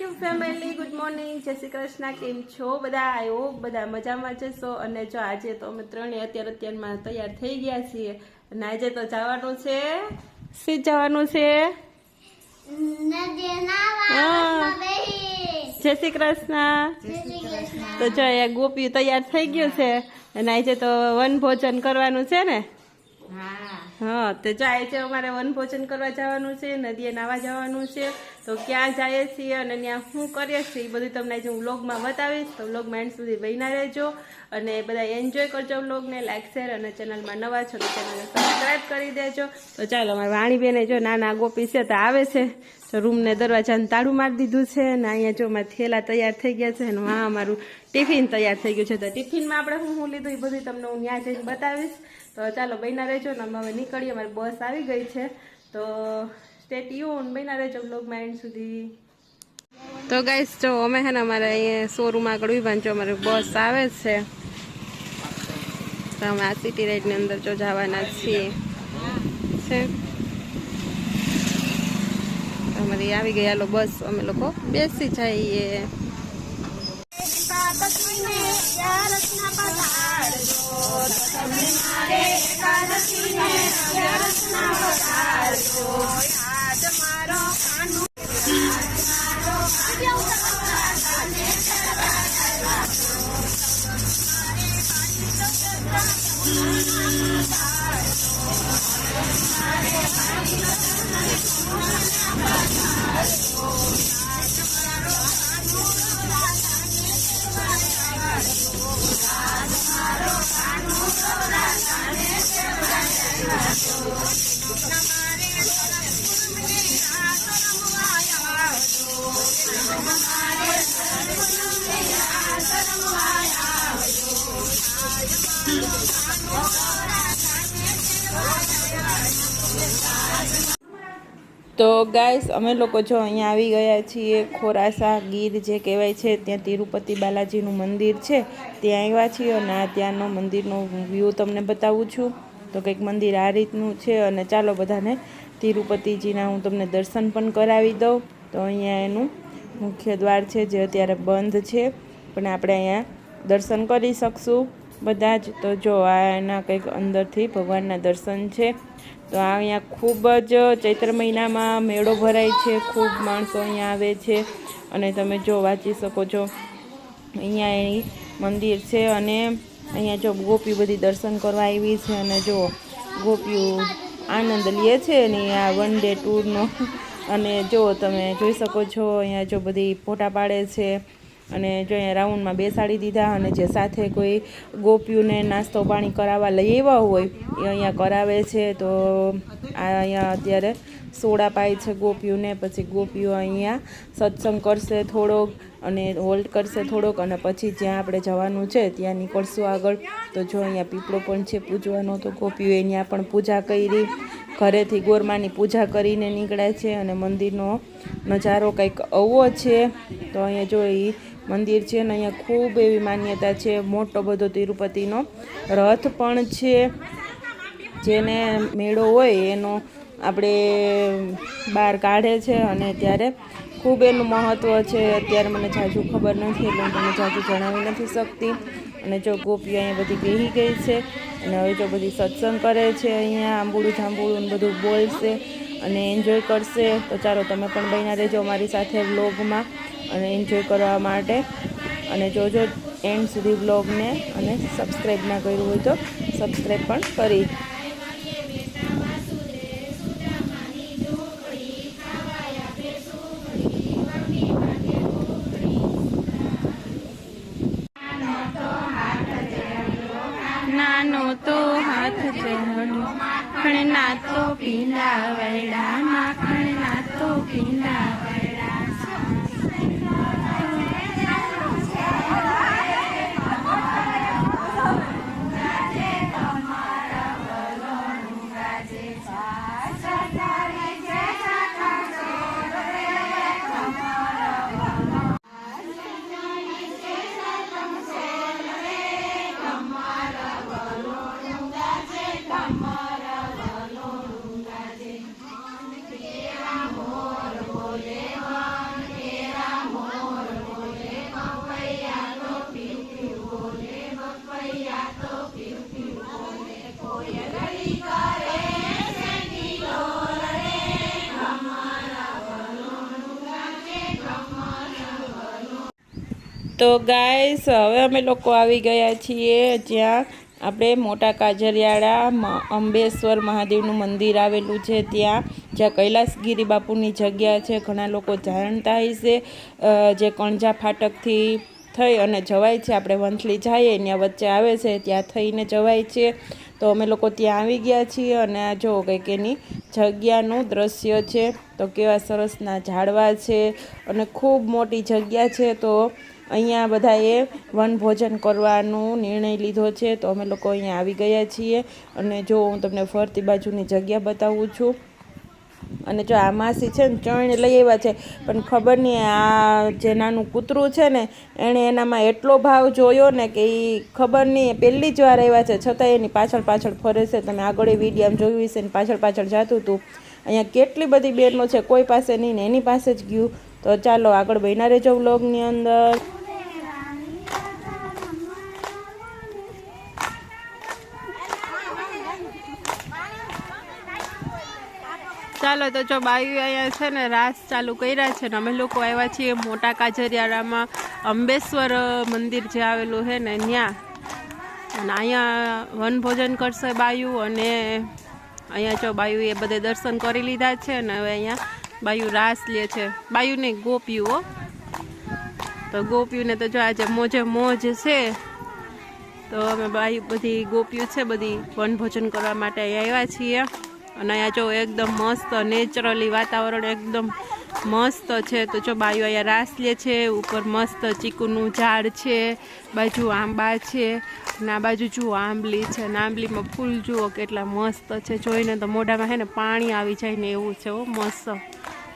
YouTube family, good morning, જય શ્રી કૃષ્ણ. કેમ છો બધા? આઈ હોપ બધા મજામાં જશો. અને જો આજે તો અમે ત્રણેય અત્યારમાં તૈયાર થઈ ગયા છીએ અને આજે તો જવાનું છે. શી જવાનું છે? જય શ્રી કૃષ્ણ. તો જો એ ગોપી તૈયાર થઈ ગયું છે અને આજે તો વન ભોજન કરવાનું છે ને. હા, તો જાય છે અમારે વન ભોજન કરવા જવાનું છે, નદીએ નાવા જવાનું છે. તો ક્યાં જઈએ છીએ અને ત્યાં શું કરીએ છીએ એ બધું તમને આજે હું વ્લોગમાં બતાવીશ. તો વ્લોગમાં એન્ડ સુધી બન્યા રહેજો અને બધા એન્જોય કરજો વ્લોગને. લાઈક, શેર અને ચેનલમાં નવા છો તો ચેનલને સબસ્ક્રાઈબ કરી દેજો. તો ચાલો, અમારી વાણીબેને જો નાના ગોપી છે તો આવે છે. તો રૂમને દરવાજાને તાળું મારી દીધું છે અને અહીંયા જો અમારા થેલા તૈયાર થઈ ગયા છે અને હા અમારું ટિફિન તૈયાર થઈ ગયું છે. તો ટિફિનમાં આપણે શું લીધું એ બધું તમને હું ત્યાં જઈને બતાવીશ. તો ચાલો બન્યા રહેજો ને અમે હવે નીકળીએ. અમારી બસ આવી ગઈ છે તો સ્ટે ટ્યુન, બન્યા રહેજો બ્લોગમાં એન્ડ સુધી. તો ગાઈસ જો અમે છે ને અમારે અહીંયા શોરૂમ આગળ ઉભા જો અમારી બસ આવે છે તો અમે આ સિટી રાઈડની અંદર જો જવાના છીએ છે. અમારી આવી ગઈ, હાલો બસ અમે લોકો બેસી જઈએ. તો ગાઈસ અમે લોકો જો અહીંયા આવી ગયા છીએ ખોરાસા ગીર જે કહેવાય છે, ત્યાં તિરુપતિ બાલાજીનું મંદિર છે ત્યાં આવ્યા છીએ અને આ ત્યાંનો મંદિરનો વ્યૂ તમને બતાવું છું. તો કંઈક મંદિર આ રીતનું છે અને ચાલો બધાને તિરુપતિજીના હું તમને દર્શન પણ કરાવી દઉં. તો અહીંયા એનું મુખ્ય દ્વાર છે જે અત્યારે બંધ છે પણ આપણે અહીંયા દર્શન કરી શકશું બધા જ. તો જો આ એના કંઈક અંદરથી ભગવાનના દર્શન છે. તો અહીંયા ખૂબ જ ચૈત્ર મહિનામાં મેળો ભરાય છે, ખૂબ માણસો અહીંયા આવે છે અને તમે જો વાંચી શકો છો અહીંયા એ મંદિર છે અને અહીંયા જો ગોપી બધી દર્શન કરવા આવી છે અને જો ગોપીઓ આનંદ લે છે ને આ વન ડે ટૂરનો. અને જો તમે જોઈ શકો છો અહીંયા જો બધી ફોટા પાડે છે અને જો અહીંયા રાઉન્ડમાં બેસાડી દીધા અને જે સાથે કોઈ ગોપીઓને નાસ્તો પાણી કરાવવા લઈ આવ્યા હોય એ અહીંયા કરાવે છે. તો અહીંયા અત્યારે સોડા પાય છે ગોપીઓને, પછી ગોપીઓ અહીંયા સત્સંગ કરશે થોડોક અને હોલ્ડ કરશે થોડોક અને પછી જ્યાં આપણે જવાનું છે ત્યાં નીકળશું આગળ. તો જો અહીંયા પીપળો પણ છે પૂજવાનો, તો ગોપીઓએ ત્યાં પણ પૂજા કરી, ઘરેથી ગોરમાની પૂજા કરીને નીકળ્યા છે અને મંદિરનો નજારો કંઈક આવો છે. તો અહીંયા જો એ મંદિર છે ને અહીંયા ખૂબ એવી માન્યતા છે, મોટો બધો તિરુપતિનો રથ પણ છે જેને મેળો હોય એનો આપણે બહાર કાઢે છે અને ત્યારે ખૂબ એનું મહત્ત્વ છે. અત્યારે મને જાજુ ખબર નથી એટલે હું તમને જાજુ જણાવી નથી શકતી. અને જો ગોપીઓ અહીંયા બધી બેસી ગઈ છે અને હવે જો બધી સત્સંગ કરે છે, અહીંયા આંબુડું જાંબુડું બધું બોલશે અને એન્જોય કરશે. તો ચાલો તમે પણ બન્યા રહેજો અમારી સાથે વ્લોગમાં અને એન્જોય કરવા માટે અને જોજો એન્ડ સુધી વ્લોગને. અને સબસ્ક્રાઈબ ના કર્યું હોય તો સબસ્ક્રાઈબ પણ કરી. નાનો તો હાથ ચડ્યો માખણ ના તો પીંડા વરડા, માખણ ના તો પીંડા વરડા. તો ગાઈસ હવે અમે લોકો આવી ગયા છીએ જ્યાં આપણે મોટા કાજરિયાળા અંબેશ્વર મહાદેવનું મંદિર આવેલું છે, જ્યાં કૈલાસગીરી બાપુની જગ્યા છે. ઘણા લોકો જાણતા હશે. જે કણજા ફાટકથી થઈ અને જવાય છે, આપણે વંથલી જઈએ ત્યાં વચ્ચે આવે છે, ત્યાં થઈને જવાય છે. તો અમે લોકો ત્યાં આવી ગયા છીએ અને આ જો કંઈક એની જગ્યાનું દ્રશ્ય છે. તો કેવા સરસના ઝાડવા છે અને ખૂબ મોટી જગ્યા છે. તો અહીંયા બધાએ વનભોજન કરવાનો નિર્ણય લીધો છે. તો અમે લોકો અહીંયા આવી ગયા છીએ અને જો હું તમને ફરતી બાજુની જગ્યા બતાવું છું. અને જો આ માસી છે ને ચણ લઈ આવ્યા છે, પણ ખબર નહીં આ જે નાનું કૂતરું છે ને એણે એનામાં એટલો ભાવ જોયો ને કે એ ખબર નહીં પહેલી જ વાર આવ્યા છે, છતાં એની પાછળ પાછળ ફરે છે. તમે આગળ વિડીયોમાં જોયું હશે ને પાછળ પાછળ જતું હતું. અહીંયા કેટલી બધી બહેનો છે, કોઈ પાસે નહીં ને એની પાસે જ ગયું. તો ચાલો આગળ બન્યા રહેજો વ્લોગની અંદર. ચાલો તો જો બાયુ અહીંયા છે ને રાસ ચાલુ કર્યા છે ને અમે લોકો આવ્યા છીએ મોટા કાજરિયાળામાં અંબેશ્વર મંદિર જે આવેલું છે ને ત્યાં. અને અહીંયા વનભોજન કરશે બાયુ અને અહીંયા જો બાયુ એ બધે દર્શન કરી લીધા છે ને હવે અહીંયા બાયુ રાસ લે છે. બાયુ નહીં ગોપીઓ. તો ગોપીઓને તો જો આજે મોજે મોજ છે. તો અમે બાયુ બધી ગોપીઓ છે બધી વનભોજન કરવા માટે અહીંયા આવ્યા છીએ. અને અહીંયા જો એકદમ મસ્ત નેચરલી વાતાવરણ એકદમ મસ્ત છે. તો જો બાયુ અહીંયા રાસ લે છે. ઉપર મસ્ત ચીકુનું ઝાડ છે, બાજુ આંબા છે અને આ બાજુ જુઓ આંબલી છે અને આંબલીમાં ફૂલ જુઓ કેટલા મસ્ત છે. જોઈને તો મોઢામાં હે ને પાણી આવી જાય ને એવું છે. મસ્ત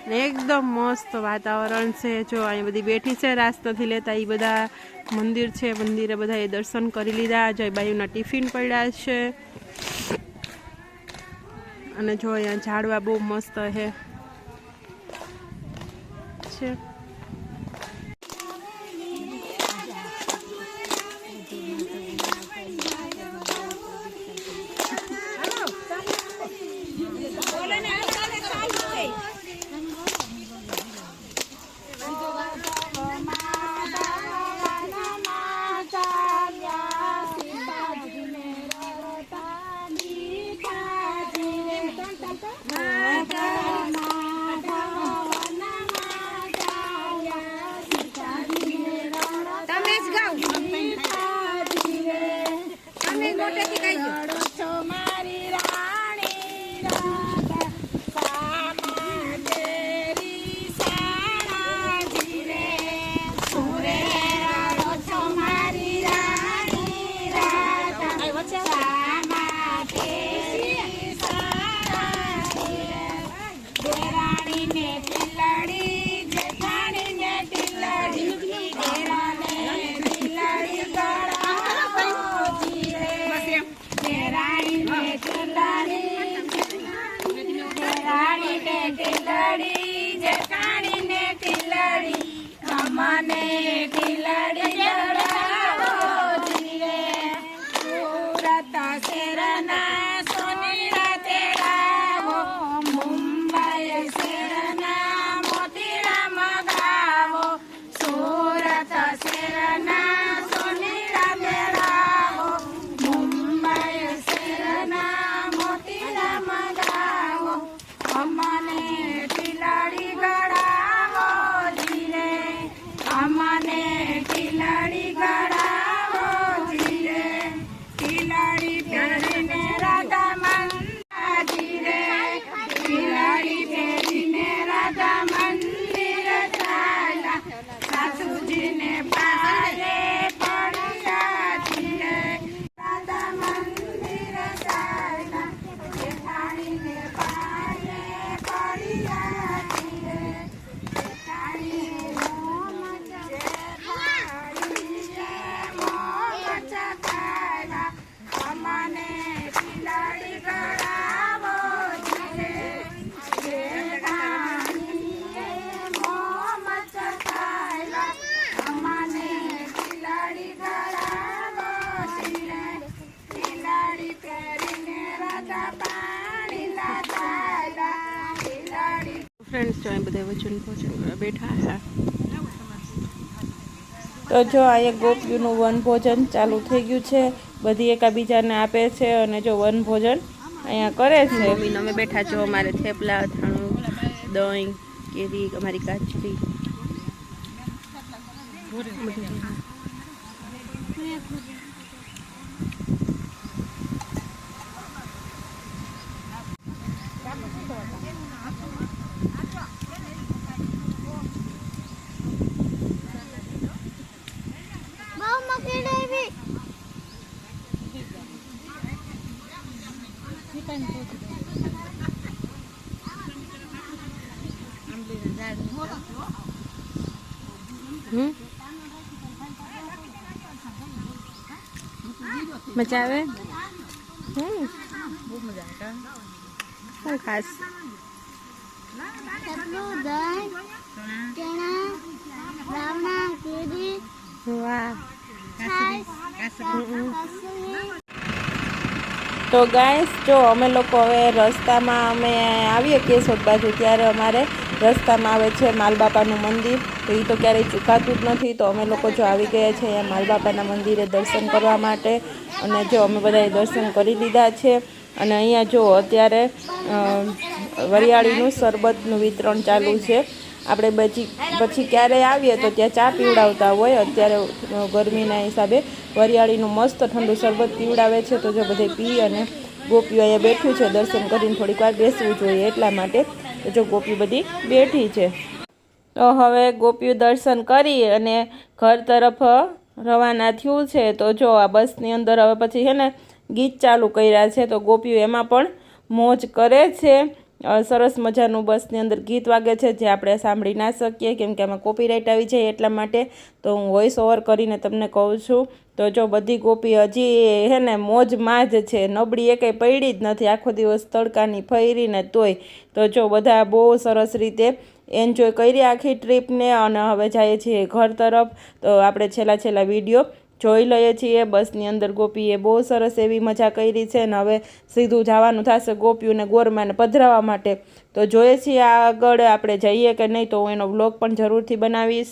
ને એકદમ મસ્ત વાતાવરણ છે. જો અહીંયા બધી બેઠી છે, રાસ નથી લેતા એ બધા મંદિર છે. મંદિરે બધાએ દર્શન કરી લીધા. જય બાયુના ટિફિન પડ્યા છે. અને જો અહીંયા ઝાડવા બહુ મસ્ત છે. ફ્રેન્ડ્સ જો બધા વચન ભોજન બેઠા છે. તો જો અહીંયા ગોપીનું વનભોજન ચાલુ થઈ ગયું છે, બધી એકાબીજાને આપે છે અને જો વનભોજન અહીંયા કરે છે. મમ્મીને અમે બેઠા છો, અમારે થેપલા, અથાણું, દહીં, કેરી, અમારી કાચરી. મજા આવે. બહુ મજા આવે. ખાસ તો ગાઈસ જો અમે લોકો હવે રસ્તામાં અમે આવીએ કેશોદ બાજુ, ત્યારે અમારે રસ્તામાં આવે છે માલબાપાનું મંદિર. તો એ તો ક્યારેય ચૂકાતું જ નથી. તો અમે લોકો જો આવી ગયા છે અહીંયા માલબાપાના મંદિરે દર્શન કરવા માટે. અને જો અમે બધાએ દર્શન કરી લીધા છે. અને અહીંયા જો અત્યારે વરિયાળીનું શરબતનું વિતરણ ચાલુ છે. આપણે પછી ક્યારેય આવીએ તો ત્યાં ચા પીવડાવતા હોય, અત્યારે ગરમીના હિસાબે વરિયાળીનું મસ્ત ઠંડુ શરબત પીવડાવે છે. તો જો બધે પી અને ગોપીઓ અહીંયા બેઠ્યું છે, દર્શન કરીને થોડીક વાર બેસવું જોઈએ એટલા માટે. તો જો ગોપી બધી બેઠી છે. તો હવે ગોપીઓ દર્શન કરી અને ઘર તરફ રવાના થયું છે. તો જો આ બસની અંદર હવે પછી છે ને ગીત ચાલુ કર્યા છે. તો ગોપીઓ એમાં પણ મોજ કરે છે. સરસ મજાનું બસની અંદર ગીત વાગે છે, જે આપણે સાંભળી ના શકીએ કેમ કે આમાં કોપીરાઇટ આવી જાય એટલા માટે. તો હું વોઇસ ઓવર કરીને તમને કહું છું. તો જો બધી ગોપી હજી હે ને મોજમાં જ છે, નબળી એ કંઈ પડી જ નથી, આખો દિવસ તડકાની ફરીને તોય. તો જો બધા બહુ સરસ રીતે એન્જોય કરી આખી ટ્રીપને. અને હવે જઈએ છીએ ઘર તરફ. તો આપણે છેલ્લા વિડીયો જોઈ લઈએ છીએ. બસની અંદર ગોપીએ બહુ સરસ એવી મજા કરી છે. અને હવે સીધું જવાનું થશે ગોપીઓને ગોરમાને પધરાવવા માટે. તો જોઈએ છીએ આગળ આપણે જઈએ કે નહીં, તો હું એનો વ્લોગ પણ જરૂરથી બનાવીશ.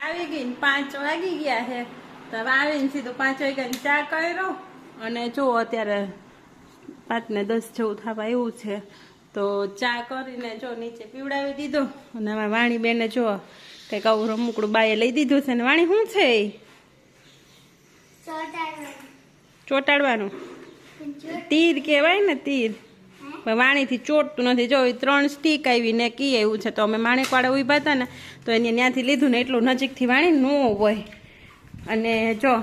આવી ગઈ 5 વાગી ગયા છે. તો હવે આવીને સીધું 5 વાગ્યાની ચા કર્યો. અને જો અત્યારે 5 ને 10 જેવું થવા આવ્યું છે. તો ચા કરીને જો નીચે પીવડાવી દીધો. અને હવે વાણી બેને જો કંઈક આવું રમકડું બાએ લઈ દીધું છે. ને વાણી શું છે? ચોટાડવાનું તીર કહેવાય ને, તીર. વાણીથી ચોટતું નથી. જો 3 સ્ટીક આવી ને કી આવ્યું છે. તો અમે માણેકવાળા ઉભા હતા ને, તો એને ત્યાંથી લીધું ને એટલું નજીકથી વાણી ન હોય. અને જો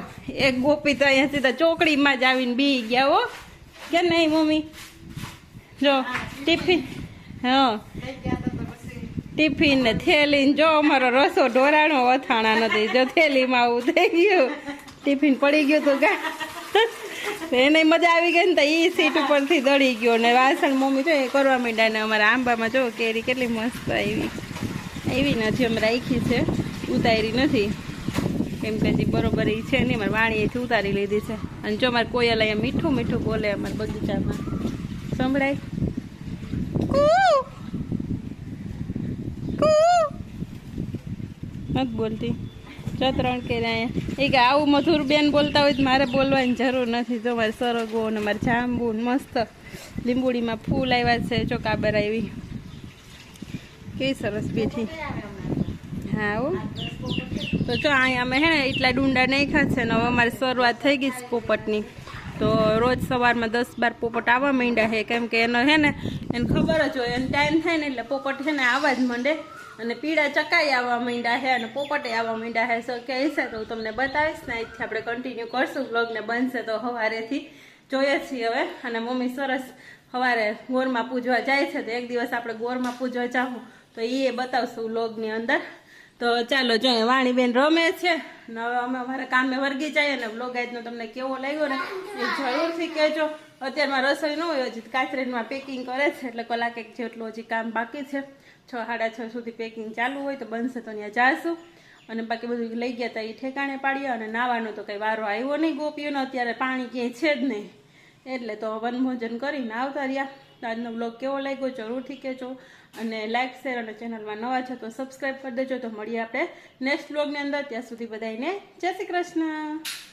એક ગોપી તો અહીંયા સીધા ચોકડીમાં જ આવીને બી ગયા હો કે નહીં મમ્મી? જો ટિફિન, હા ટિફિન ને થેલી. જો અમારો રસો ઢોરાણો અથાણા નથી. જો થેલીમાં આવું થઈ ગયું. ટિફિન પડી ગયું તો કા એને મજા આવી ગઈ ને તો એ સીટ ઉપરથી દળી ગયો ને વાસણ મમ્મી જો એ કરવા માંડ્યા ને અમારા આંબામાં જો કેરી કેટલી મસ્ત એવી નથી અમે રાખી છે ઉતારી નથી કેમ કે હજી બરોબર એ છે નહીં મારે વાણીએથી ઉતારી લીધી છે અને જો મારે કોયલ અહીંયા મીઠું મીઠું બોલે અમારા બગીચામાં સંભળાય નથી બોલતી ચતરણ કે અહીંયા એ કે આવું મધુર બેન બોલતા હોય તો મારે બોલવાની જરૂર નથી જો મારે સરગવો ને મારે જાંબુ મસ્ત લીંબુડીમાં ફૂલ આવ્યા છે ચોકાબર આવી કેવી સરસ બેઠી હા તો જો અહીંયા અમે હે ને એટલા ડુંડા નાખ્યા છે ને હવે અમારી શરૂઆત થઈ ગઈ છે પોપટની તો રોજ સવારમાં 10-12 પોપટ આવવા માંડ્યા છે કેમ કે એનો હે ને એને ખબર જ હોય એને ટાઈમ થાય ને એટલે પોપટ છે ને આવવા જ માંડે અને પીળા ચકાઈ આવવા માંડ્યા છે અને પોપટે આવવા માંડ્યા છે સો કહે છે તો હું તમને બતાવીશ ને અહીંથી આપણે કન્ટિન્યુ કરશું બ્લોગને બનશે તો સવારેથી જોઈએ છીએ હવે અને મમ્મી સરસ સવારે ગોરમાં પૂજવા જાય છે તો એક દિવસ આપણે ગોરમાં પૂજવા જાવું તો એ બતાવશું વ્લોગની અંદર તો ચાલો જો વાણીબેન રમે છે ને હવે અમે અમારા કામે વર્ગી જઈએ ને વ્લોગ આજનો તમને કેવો લાગ્યો ને એ જરૂરથી કહેજો અત્યારમાં રસોઈ ન હોય હજી કાચરેનમાં પેકિંગ કરે છે એટલે કલાક એક જેટલું હજી કામ બાકી છે 6-6:30 સુધી પેકિંગ ચાલુ હોય તો બનશે તો ત્યાં જાશું અને બાકી બધું લઈ ગયા હતા એ ઠેકાણે પાડ્યા અને નાવાનો તો કંઈ વારો આવ્યો નહીં ગોપીઓનો અત્યારે પાણી ક્યાંય છે જ નહીં એટલે તો વનભોજન કરીને આવતા રહ્યા આજનો બ્લોગ કેવો લાગ્યો જરૂરથી કહેજો અને લાઇક શેર અને ચેનલમાં નવા છો તો સબસ્ક્રાઈબ કરી દેજો તો મળીએ આપણે નેક્સ્ટ બ્લોગની અંદર ત્યાં સુધી બધાને જય શ્રી કૃષ્ણ.